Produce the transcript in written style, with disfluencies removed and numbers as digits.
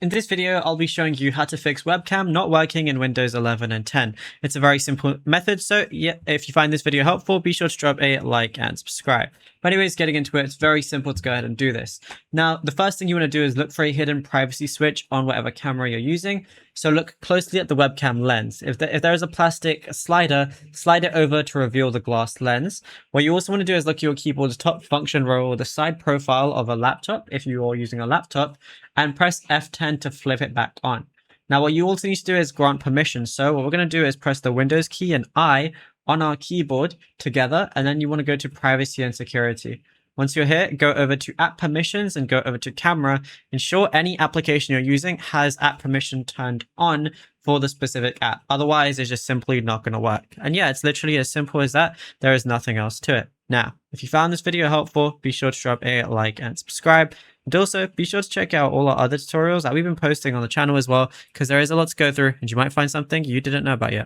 In this video, I'll be showing you how to fix webcam not working in Windows 11 and 10. It's a very simple method, so yeah, if you find this video helpful, be sure to drop a like and subscribe. But anyways, getting into it, it's very simple to go ahead and do this. Now, the first thing you want to do is look for a hidden privacy switch on whatever camera you're using. So look closely at the webcam lens. If there is a plastic slider, slide it over to reveal the glass lens. What you also want to do is look at your keyboard's top function row or the side profile of a laptop, if you are using a laptop, and press F10 to flip it back on. Now, what you also need to do is grant permission. So what we're going to do is press the Windows key and I on our keyboard together, and then you want to go to privacy and security. Once you're here, go over to app permissions and go over to camera. Ensure any application you're using has app permission turned on for the specific app. Otherwise, it's just simply not going to work. And yeah, it's literally as simple as that. There is nothing else to it. Now, if you found this video helpful, be sure to drop a like and subscribe. And also, be sure to check out all our other tutorials that we've been posting on the channel as well, because there is a lot to go through and you might find something you didn't know about yet.